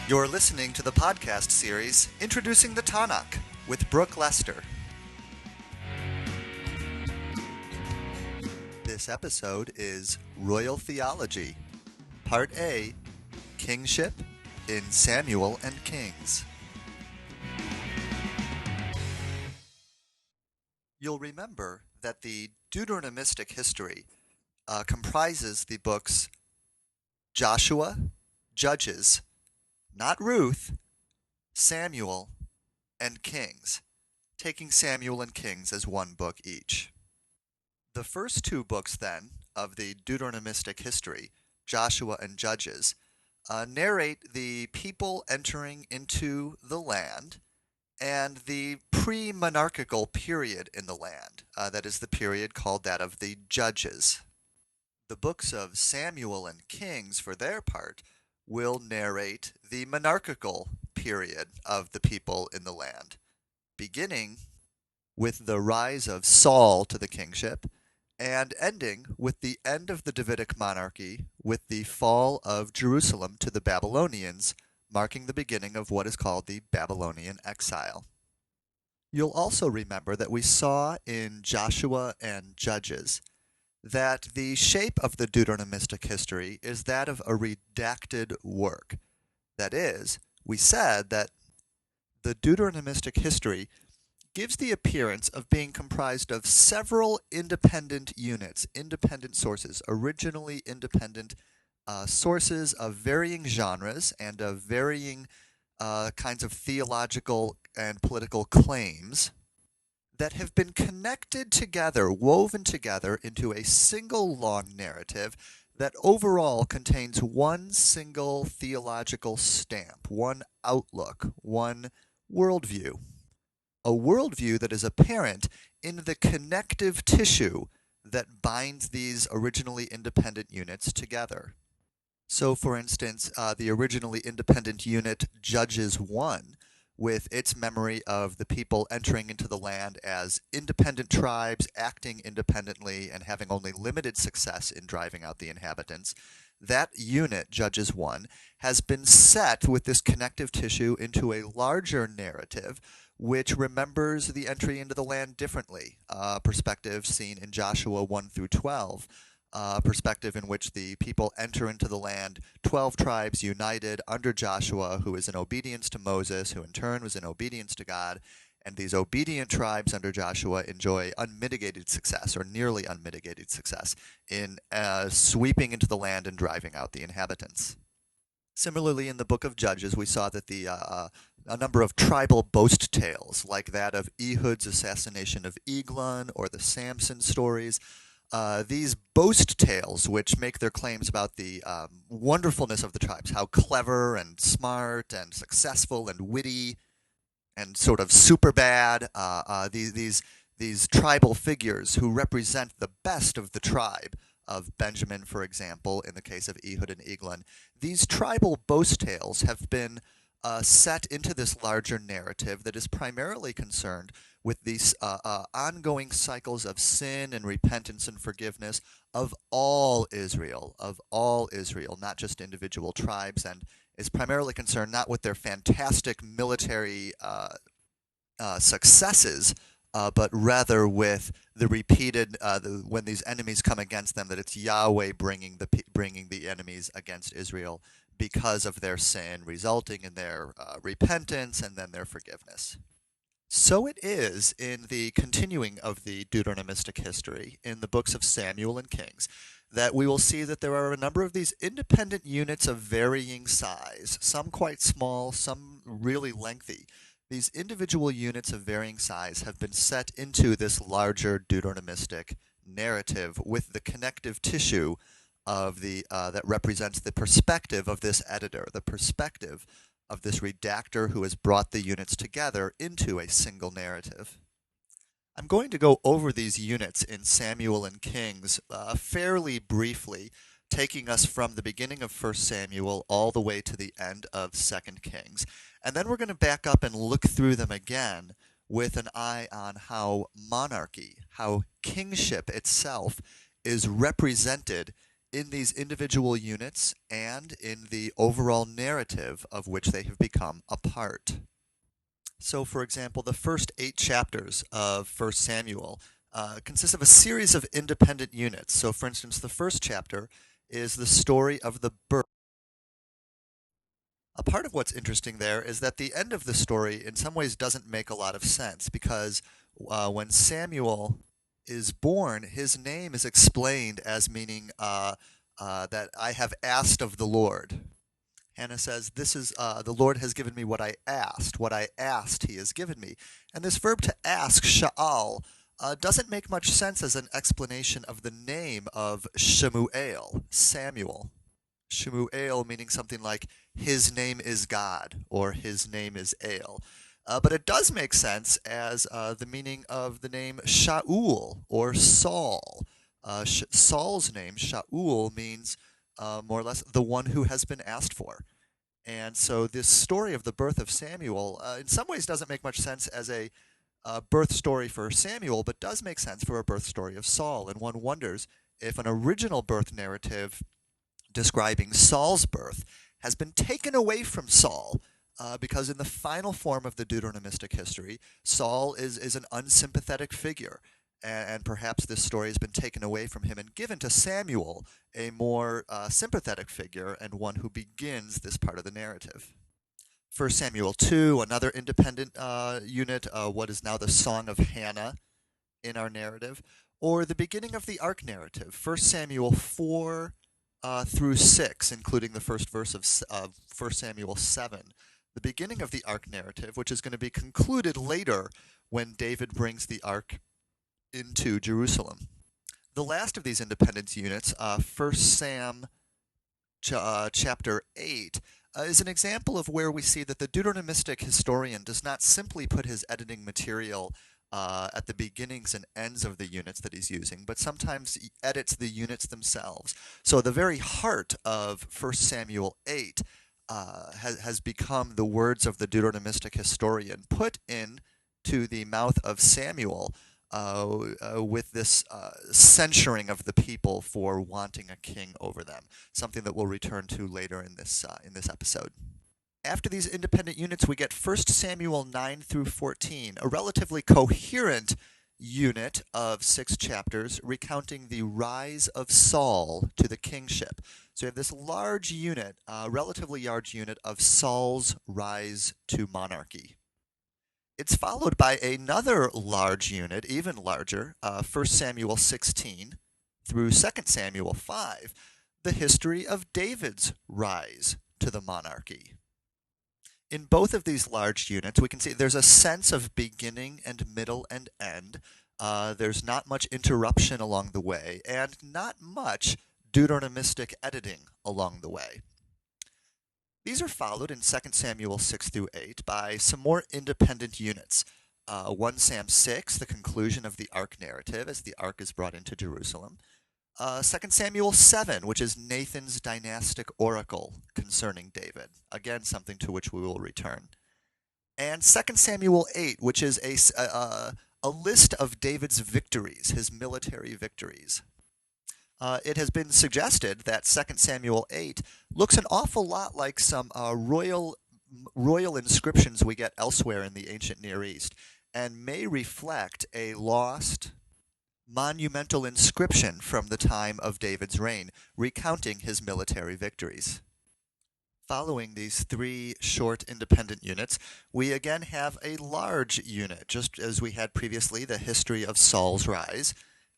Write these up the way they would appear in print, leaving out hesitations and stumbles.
You're listening to the podcast series Introducing the Tanakh with Brooke Lester. This episode is Royal Theology, Part A, Kingship in Samuel and Kings. You'll remember that the Deuteronomistic history comprises the books Joshua, Judges, not Ruth, Samuel, and Kings, taking Samuel and Kings as one book each. The first two books, then, of the Deuteronomistic history, Joshua and Judges, narrate the people entering into the land and the pre-monarchical period in the land. That is the period called that of the Judges. The books of Samuel and Kings, for their part, will narrate the monarchical period of the people in the land, beginning with the rise of Saul to the kingship and ending with the end of the Davidic monarchy with the fall of Jerusalem to the Babylonians, marking the beginning of what is called the Babylonian exile. You'll also remember that we saw in Joshua and Judges that the shape of the Deuteronomistic history is that of a redacted work. That is, we said that the Deuteronomistic history gives the appearance of being comprised of several independent units, independent sources, originally independent sources of varying genres and of varying kinds of theological and political claims that have been connected together, woven together into a single long narrative that overall contains one single theological stamp, one outlook, one worldview. A worldview that is apparent in the connective tissue that binds these originally independent units together. So, for instance, the originally independent unit Judges 1, with its memory of the people entering into the land as independent tribes, acting independently and having only limited success in driving out the inhabitants, that unit, Judges 1, has been set with this connective tissue into a larger narrative which remembers the entry into the land differently, perspective seen in Joshua 1 through 12, perspective in which the people enter into the land, 12 tribes united under Joshua, who is in obedience to Moses, who in turn was in obedience to God, and these obedient tribes under Joshua enjoy unmitigated success, or nearly unmitigated success, in sweeping into the land and driving out the inhabitants. Similarly, in the book of Judges, we saw that a number of tribal boast tales, like that of Ehud's assassination of Eglon or the Samson stories, these boast tales, which make their claims about the wonderfulness of the tribes, how clever and smart and successful and witty and sort of super bad, these tribal figures who represent the best of the tribe of Benjamin, for example, in the case of Ehud and Eglon. These tribal boast tales have been set into this larger narrative that is primarily concerned with these ongoing cycles of sin and repentance and forgiveness of all Israel, not just individual tribes, and is primarily concerned not with their fantastic military successes, but rather with the repeated, when these enemies come against them, that it's Yahweh bringing the enemies against Israel because of their sin, resulting in their repentance and then their forgiveness. So it is in the continuing of the Deuteronomistic history in the books of Samuel and Kings that we will see that there are a number of these independent units of varying size, some quite small, some really lengthy. These individual units of varying size have been set into this larger Deuteronomistic narrative with the connective tissue of that represents the perspective of this editor, the perspective of this redactor who has brought the units together into a single narrative. I'm going to go over these units in Samuel and Kings fairly briefly, taking us from the beginning of 1 Samuel all the way to the end of 2 Kings. And then we're going to back up and look through them again with an eye on how monarchy, how kingship itself is represented in these individual units and in the overall narrative of which they have become a part. So, for example, the first 8 chapters of 1 Samuel consist of a series of independent units. So, for instance, the first chapter is the story of the birth. A part of what's interesting there is that the end of the story in some ways doesn't make a lot of sense, because when Samuel is born, his name is explained as meaning that I have asked of the Lord. Hannah says, this is the Lord has given me what I asked. What I asked, he has given me. And this verb to ask, Sha'al, doesn't make much sense as an explanation of the name of Shemuel, Samuel. Shemuel meaning something like, his name is God, or his name is El. But it does make sense as the meaning of the name Shaul, or Saul. Saul's name, Shaul, means more or less the one who has been asked for. And so this story of the birth of Samuel in some ways doesn't make much sense as a birth story for Samuel, but does make sense for a birth story of Saul. And one wonders if an original birth narrative describing Saul's birth has been taken away from Saul, because in the final form of the Deuteronomistic history, Saul is an unsympathetic figure. And perhaps this story has been taken away from him and given to Samuel, a more sympathetic figure and one who begins this part of the narrative. 1 Samuel 2, another independent unit, what is now the Song of Hannah in our narrative, or the beginning of the Ark narrative, 1 Samuel 4 through 6, including the first verse of 1 Samuel 7. The beginning of the Ark narrative, which is going to be concluded later when David brings the Ark into Jerusalem. The last of these independence units, 1 Sam chapter 8, is an example of where we see that the Deuteronomistic historian does not simply put his editing material at the beginnings and ends of the units that he's using, but sometimes he edits the units themselves. So the very heart of 1 Samuel 8 has become the words of the Deuteronomistic historian put into the mouth of Samuel with this censuring of the people for wanting a king over them, something that we'll return to later in this episode. After these independent units, we get 1 Samuel 9 through 14, a relatively coherent unit of 6 chapters recounting the rise of Saul to the kingship. So we have this large unit, relatively large unit of Saul's rise to monarchy. It's followed by another large unit, even larger, 1 Samuel 16 through 2 Samuel 5, the history of David's rise to the monarchy. In both of these large units, we can see there's a sense of beginning and middle and end. There's not much interruption along the way, and not much Deuteronomistic editing along the way. These are followed in 2 Samuel 6 through 8 by some more independent units. 1 Sam 6, the conclusion of the Ark narrative as the Ark is brought into Jerusalem. 2 Samuel 7, which is Nathan's dynastic oracle concerning David. Again, something to which we will return. And 2 Samuel 8, which is a list of David's victories, his military victories. It has been suggested that 2 Samuel 8 looks an awful lot like some royal inscriptions we get elsewhere in the ancient Near East, and may reflect a lost monumental inscription from the time of David's reign, recounting his military victories. Following these 3 short independent units, we again have a large unit, just as we had previously, the history of Saul's rise,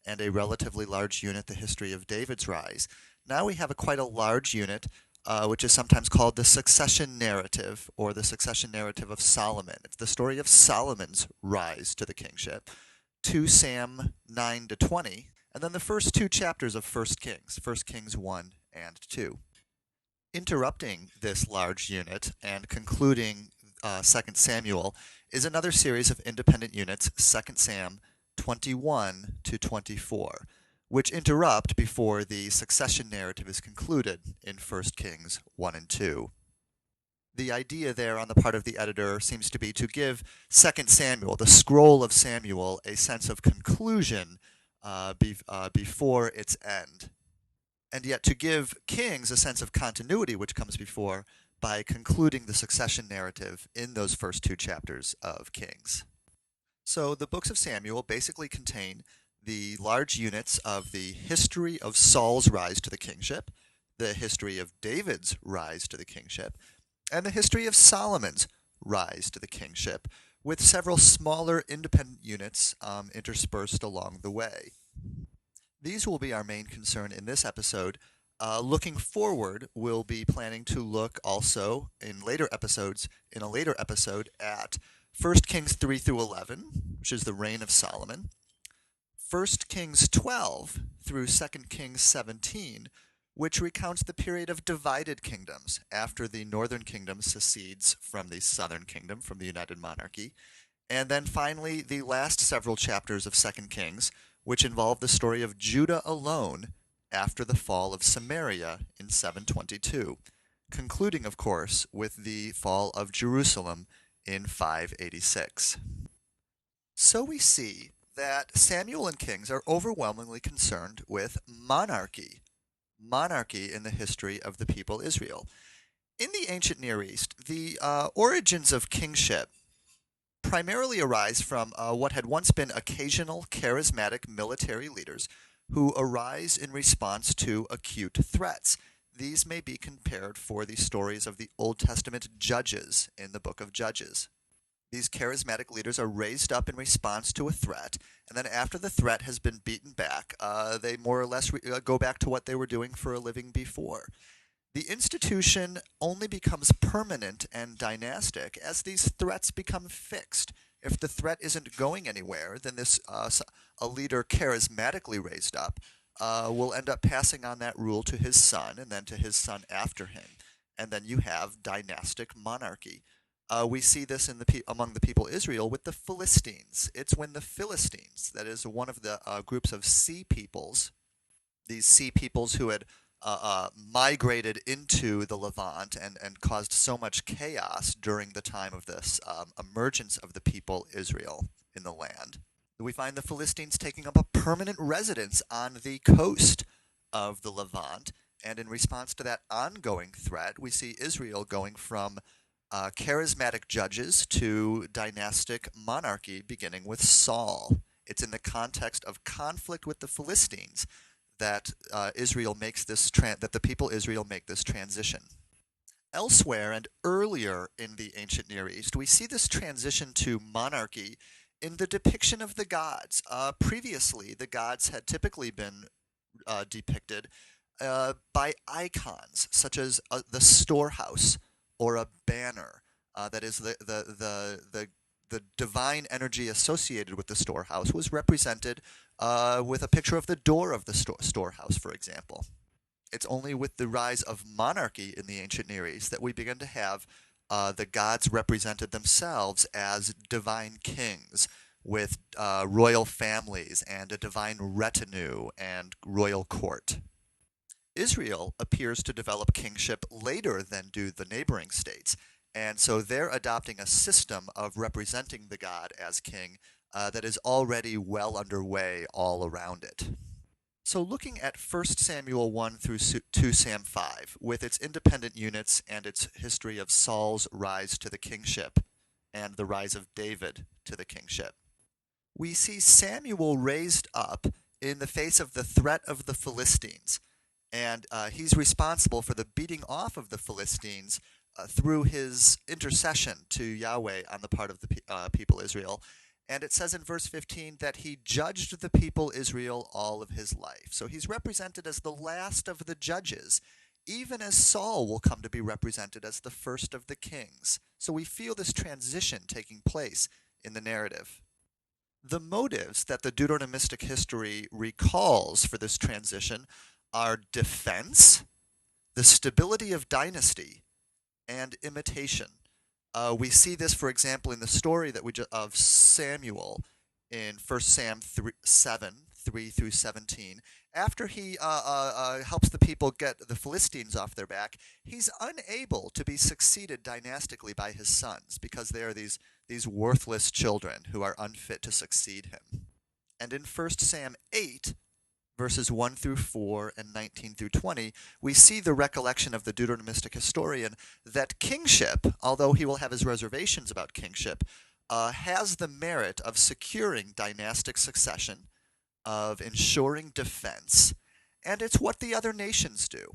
and a relatively large unit, the history of David's rise. Now we have quite a large unit, which is sometimes called the succession narrative, or the succession narrative of Solomon. It's the story of Solomon's rise to the kingship, 2 Sam 9 to 20, and then the first 2 chapters of 1 Kings 1 and 2. Interrupting this large unit and concluding 2 Samuel is another series of independent units, 2 Sam 21 to 24, which interrupt before the succession narrative is concluded in 1 Kings 1 and 2. The idea there on the part of the editor seems to be to give 2 Samuel, the scroll of Samuel, a sense of conclusion before its end. and yet to give Kings a sense of continuity, which comes before, by concluding the succession narrative in those first 2 chapters of Kings. So the books of Samuel basically contain the large units of the history of Saul's rise to the kingship, the history of David's rise to the kingship, and the history of Solomon's rise to the kingship, with several smaller independent units interspersed along the way. These will be our main concern in this episode. Looking forward, we'll be planning to look also in a later episode at 1 Kings 3 through 11, which is the reign of Solomon, 1 Kings 12 through 2 Kings 17, which recounts the period of divided kingdoms after the northern kingdom secedes from the southern kingdom, from the United Monarchy. And then finally, the last several chapters of 2 Kings, which involve the story of Judah alone after the fall of Samaria in 722, concluding, of course, with the fall of Jerusalem in 586. So we see that Samuel and Kings are overwhelmingly concerned with monarchy in the history of the people Israel. In the ancient Near East, the origins of kingship primarily arise from what had once been occasional charismatic military leaders who arise in response to acute threats. These may be compared for the stories of the Old Testament judges in the book of Judges. These charismatic leaders are raised up in response to a threat, and then after the threat has been beaten back, they more or less go back to what they were doing for a living before. The institution only becomes permanent and dynastic as these threats become fixed. If the threat isn't going anywhere, then a leader charismatically raised up will end up passing on that rule to his son, and then to his son after him. And then you have dynastic monarchy. We see this among the people Israel with the Philistines. It's when the Philistines, that is one of the groups of sea peoples, these sea peoples who had migrated into the Levant and caused so much chaos during the time of this emergence of the people Israel in the land. We find the Philistines taking up a permanent residence on the coast of the Levant, and in response to that ongoing threat, we see Israel going from charismatic judges to dynastic monarchy, beginning with Saul. It's in the context of conflict with the Philistines that that the people Israel make this transition. Elsewhere and earlier in the ancient Near East, we see this transition to monarchy in the depiction of the gods. Previously, the gods had typically been depicted by icons, such as the storehouse or a banner. That is, the divine energy associated with the storehouse was represented with a picture of the door of the storehouse, for example. It's only with the rise of monarchy in the ancient Near East that we begin to have the gods represented themselves as divine kings with royal families and a divine retinue and royal court. Israel appears to develop kingship later than do the neighboring states, and so they're adopting a system of representing the god as king that is already well underway all around it. So looking at 1 Samuel 1 through 2 Sam 5, with its independent units and its history of Saul's rise to the kingship and the rise of David to the kingship, we see Samuel raised up in the face of the threat of the Philistines, and he's responsible for the beating off of the Philistines through his intercession to Yahweh on the part of the people Israel. And it says in verse 15 that he judged the people Israel all of his life. So he's represented as the last of the judges, even as Saul will come to be represented as the first of the kings. So we feel this transition taking place in the narrative. The motives that the Deuteronomistic history recalls for this transition are defense, the stability of dynasty, and imitation. We see this, for example, in the story of Samuel in 1 Sam 7, 3 through 17. After he helps the people get the Philistines off their back, he's unable to be succeeded dynastically by his sons because they are these worthless children who are unfit to succeed him. And in 1 Sam 8, verses 1 through 4 and 19 through 20, we see the recollection of the Deuteronomistic historian that kingship, although he will have his reservations about kingship, has the merit of securing dynastic succession, of ensuring defense, and it's what the other nations do.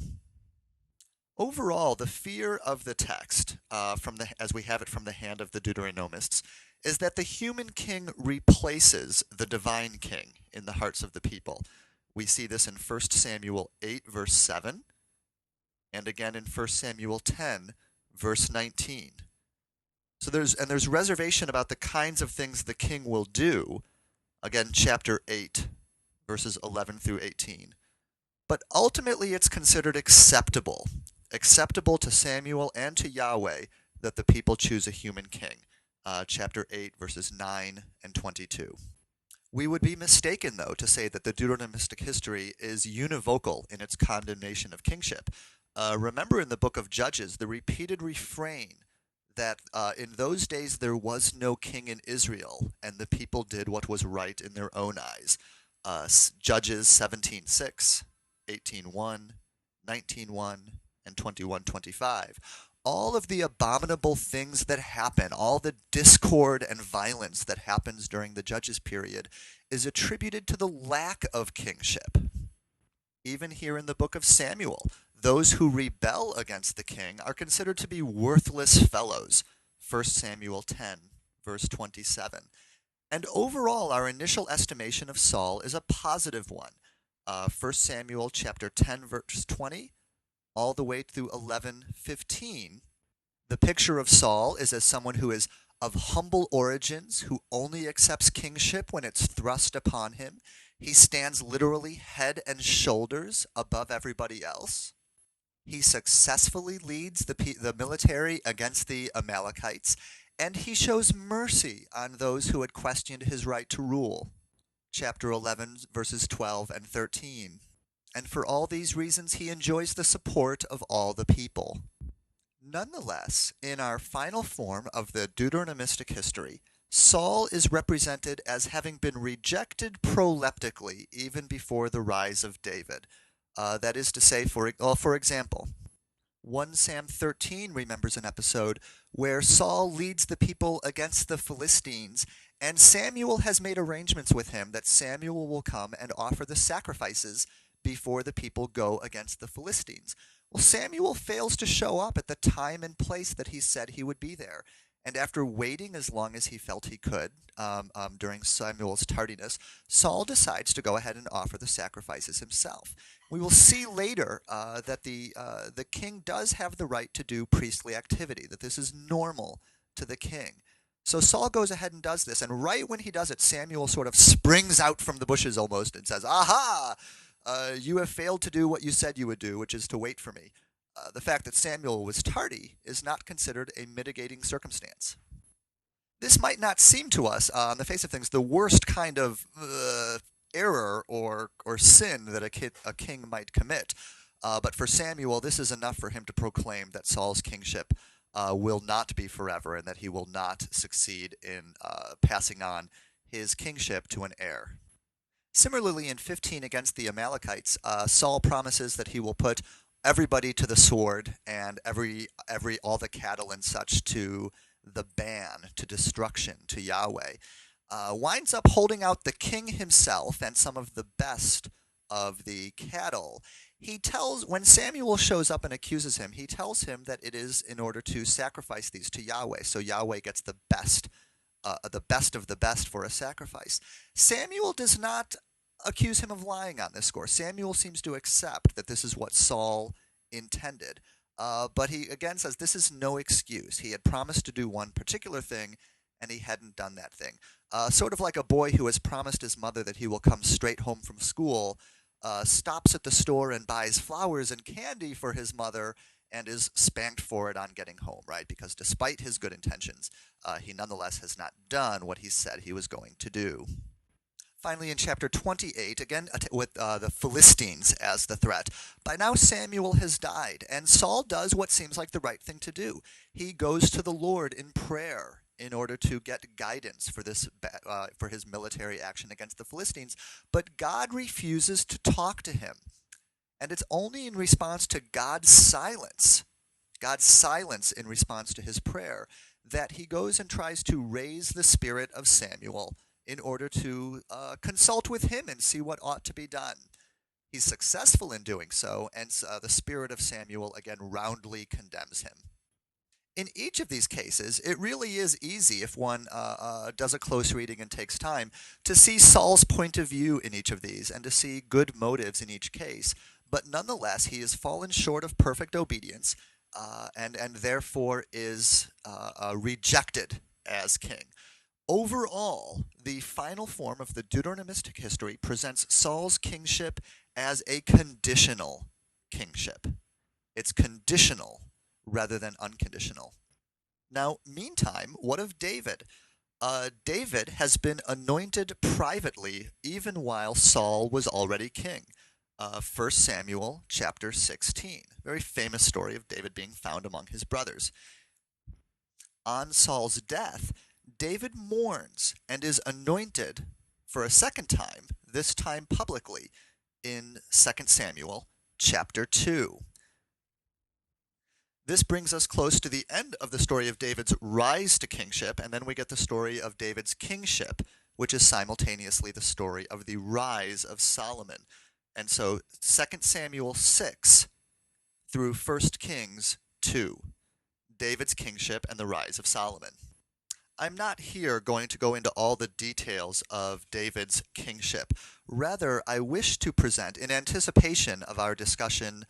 Overall, the fear of the text, as we have it from the hand of the Deuteronomists, is that the human king replaces the divine king in the hearts of the people. We see this in 1 Samuel 8, verse 7, and again in 1 Samuel 10, verse 19. So there's reservation about the kinds of things the king will do, again, chapter 8, verses 11 through 18. But ultimately it's considered acceptable to Samuel and to Yahweh that the people choose a human king. Chapter 8, verses 9 and 22. We would be mistaken, though, to say that the Deuteronomistic history is univocal in its condemnation of kingship. Remember in the book of Judges, the repeated refrain that in those days there was no king in Israel, and the people did what was right in their own eyes. Judges 17:6, 18:1, 19:1, and 21:25. All of the abominable things that happen, all the discord and violence that happens during the Judges period is attributed to the lack of kingship. Even here in the book of Samuel, those who rebel against the king are considered to be worthless fellows. 1 Samuel 10, verse 27. And overall, our initial estimation of Saul is a positive one. 1 Samuel chapter 10, verse 20, all the way through 11:15. The picture of Saul is as someone who is of humble origins, who only accepts kingship when it's thrust upon him. He stands literally head and shoulders above everybody else. He successfully leads the military against the Amalekites, and he shows mercy on those who had questioned his right to rule. Chapter 11, verses 12 and 13. And for all these reasons, he enjoys the support of all the people. Nonetheless, in our final form of the Deuteronomistic history, Saul is represented as having been rejected proleptically even before the rise of David. That is to say, for example, 1 Sam 13 remembers an episode where Saul leads the people against the Philistines, and Samuel has made arrangements with him that Samuel will come and offer the sacrifices before the people go against the Philistines. Well, Samuel fails to show up at the time and place that he said he would be there. And after waiting as long as he felt he could during Samuel's tardiness, Saul decides to go ahead and offer the sacrifices himself. We will see later that the king does have the right to do priestly activity, that this is normal to the king. So Saul goes ahead and does this, and right when he does it, Samuel sort of springs out from the bushes almost and says, "Aha! You have failed to do what you said you would do, which is to wait for me." The fact that Samuel was tardy is not considered a mitigating circumstance. This might not seem to us, on the face of things, the worst kind of error or sin that a king might commit. But for Samuel, this is enough for him to proclaim that Saul's kingship will not be forever and that he will not succeed in passing on his kingship to an heir. Similarly, in 15 against the Amalekites, Saul promises that he will put everybody to the sword and all the cattle and such to the ban, to destruction, to Yahweh. Winds up holding out the king himself and some of the best of the cattle. When Samuel shows up and accuses him, he tells him that it is in order to sacrifice these to Yahweh, so Yahweh gets the best of the best for a sacrifice. Samuel does not accuse him of lying on this score. Samuel seems to accept that this is what Saul intended. But he again says this is no excuse. He had promised to do one particular thing, and he hadn't done that thing. Sort of like a boy who has promised his mother that he will come straight home from school, stops at the store and buys flowers and candy for his mother, and is spanked for it on getting home, right? Because despite his good intentions, he nonetheless has not done what he said he was going to do. Finally, in chapter 28, again with the Philistines as the threat, by now Samuel has died, and Saul does what seems like the right thing to do. He goes to the Lord in prayer in order to get guidance for for his military action against the Philistines, but God refuses to talk to him. And it's only in response to God's silence in response to his prayer, that he goes and tries to raise the spirit of Samuel in order to consult with him and see what ought to be done. He's successful in doing so, and the spirit of Samuel again roundly condemns him. In each of these cases, it really is easy, if one does a close reading and takes time, to see Saul's point of view in each of these and to see good motives in each case. But nonetheless, he has fallen short of perfect obedience and therefore is rejected as king. Overall, the final form of the Deuteronomistic history presents Saul's kingship as a conditional kingship. It's conditional rather than unconditional. Now, meantime, what of David? David has been anointed privately even while Saul was already king. 1 Samuel chapter 16, very famous story of David being found among his brothers. On Saul's death, David mourns and is anointed for a second time, this time publicly, in 2 Samuel chapter 2. This brings us close to the end of the story of David's rise to kingship, and then we get the story of David's kingship, which is simultaneously the story of the rise of Solomon. And so 2 Samuel 6 through 1 Kings 2, David's kingship and the rise of Solomon. I'm not here going to go into all the details of David's kingship. Rather, I wish to present, in anticipation of our discussion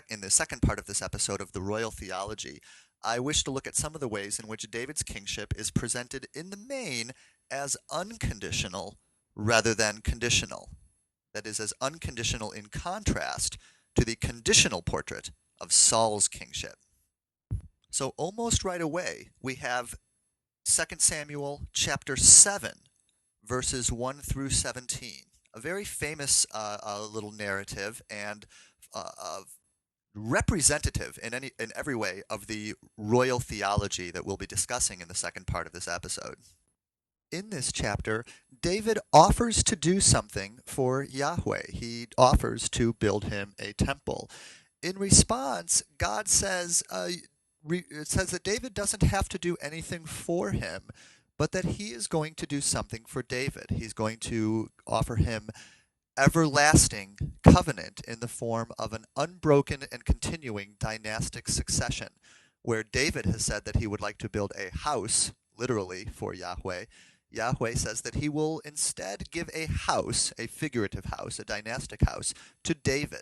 in the second part of this episode of the Royal Theology, I wish to look at some of the ways in which David's kingship is presented in the main as unconditional rather than conditional. That is, as unconditional in contrast to the conditional portrait of Saul's kingship. So almost right away, we have 2 Samuel chapter 7, verses 1 through 17, a very famous little narrative and representative in every way of the royal theology that we'll be discussing in the second part of this episode. In this chapter, David offers to do something for Yahweh. He offers to build him a temple. In response, God says, it says that David doesn't have to do anything for him, but that he is going to do something for David. He's going to offer him everlasting covenant in the form of an unbroken and continuing dynastic succession, where David has said that he would like to build a house, literally, for Yahweh. Yahweh says that he will instead give a house, a figurative house, a dynastic house, to David.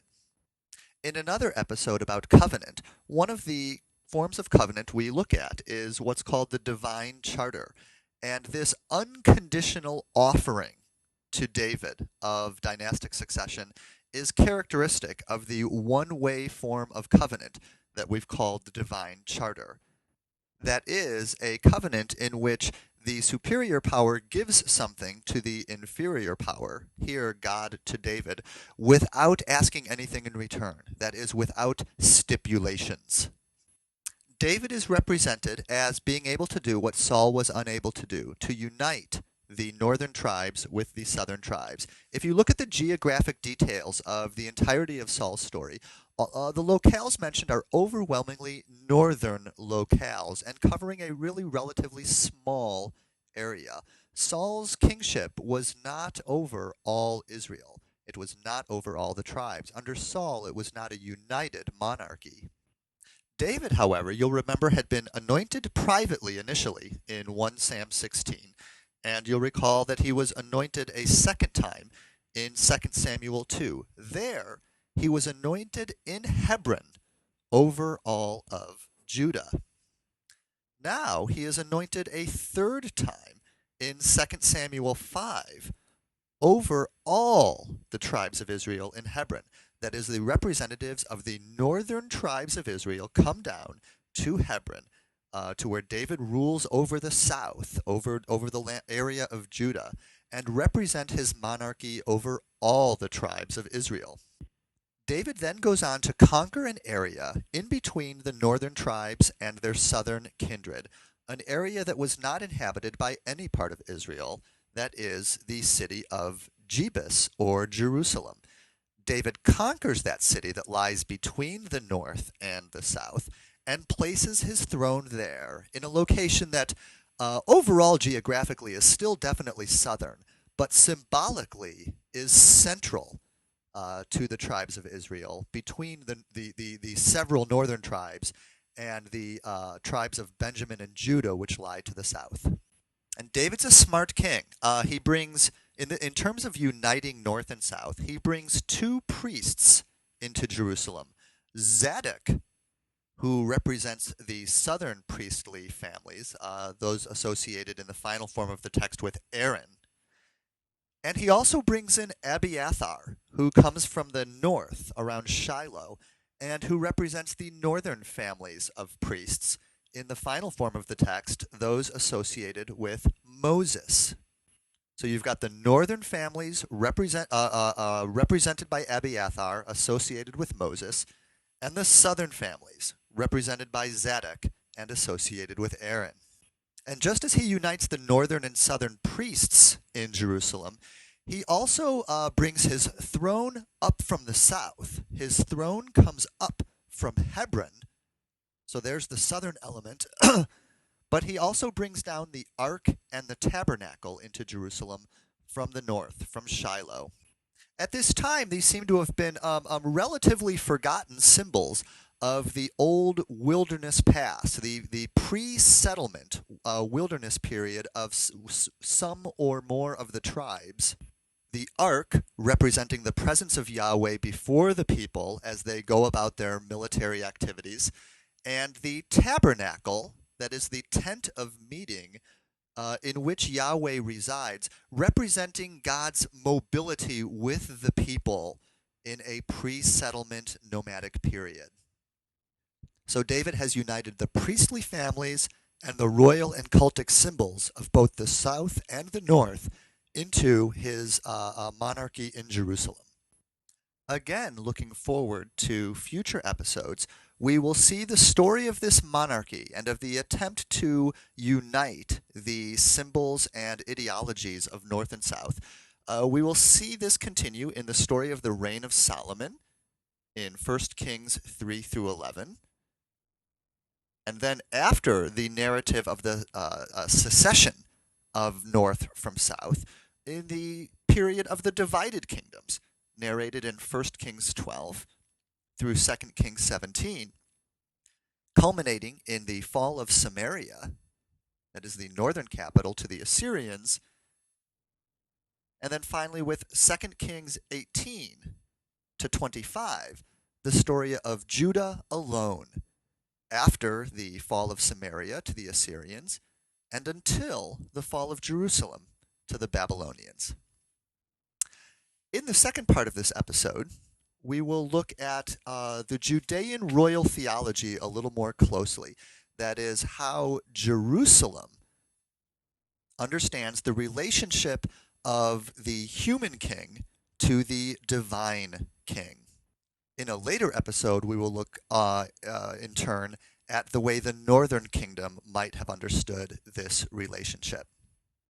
In another episode about covenant, one of the forms of covenant we look at is what's called the divine charter. And this unconditional offering to David of dynastic succession is characteristic of the one-way form of covenant that we've called the divine charter. That is a covenant in which the superior power gives something to the inferior power, here God to David, without asking anything in return. That is, without stipulations. David is represented as being able to do what Saul was unable to do, to unite the northern tribes with the southern tribes. If you look at the geographic details of the entirety of Saul's story, the locales mentioned are overwhelmingly northern locales and covering a really relatively small area. Saul's kingship was not over all Israel. It was not over all the tribes. Under Saul, it was not a united monarchy. David, however, you'll remember, had been anointed privately initially in 1 Sam 16, and you'll recall that he was anointed a second time in 2 Samuel 2. There, he was anointed in Hebron over all of Judah. Now he is anointed a third time in 2 Samuel 5 over all the tribes of Israel in Hebron. That is, the representatives of the northern tribes of Israel come down to Hebron, to where David rules over the south, over the area of Judah, and represent his monarchy over all the tribes of Israel. David then goes on to conquer an area in between the northern tribes and their southern kindred, an area that was not inhabited by any part of Israel, that is, the city of Jebus or Jerusalem. David conquers that city that lies between the north and the south and places his throne there in a location that overall geographically is still definitely southern, but symbolically is central to the tribes of Israel, between the several northern tribes and the tribes of Benjamin and Judah, which lie to the south. And David's a smart king. He brings, in terms of uniting north and south, he brings two priests into Jerusalem. Zadok, who represents the southern priestly families, those associated in the final form of the text with Aaron. And he also brings in Abiathar, who comes from the north around Shiloh, and who represents the northern families of priests, in the final form of the text, those associated with Moses. So you've got the northern families represented by Abiathar, associated with Moses, and the southern families represented by Zadok and associated with Aaron. And just as he unites the northern and southern priests in Jerusalem, he also brings his throne up from the south. His throne comes up from Hebron. So there's the southern element. But he also brings down the ark and the tabernacle into Jerusalem from the north, from Shiloh. At this time, these seem to have been relatively forgotten symbols of the old wilderness past, the pre-settlement wilderness period of some or more of the tribes. The ark, representing the presence of Yahweh before the people as they go about their military activities, and the tabernacle, that is the tent of meeting, in which Yahweh resides, representing God's mobility with the people in a pre-settlement nomadic period. So David has united the priestly families and the royal and cultic symbols of both the south and the north into his monarchy in Jerusalem. Again, looking forward to future episodes, we will see the story of this monarchy and of the attempt to unite the symbols and ideologies of North and South. We will see this continue in the story of the reign of Solomon in 1 Kings 3 through 11. And then after the narrative of the secession of North from South, in the period of the divided kingdoms, narrated in 1 Kings 12 through 2 Kings 17, culminating in the fall of Samaria, that is the northern capital, to the Assyrians, and then finally with 2 Kings 18 to 25, the story of Judah alone, after the fall of Samaria to the Assyrians, and until the fall of Jerusalem to the Babylonians. In the second part of this episode, we will look at the Judean royal theology a little more closely. That is, how Jerusalem understands the relationship of the human king to the divine king. In a later episode, we will look in turn at the way the northern kingdom might have understood this relationship.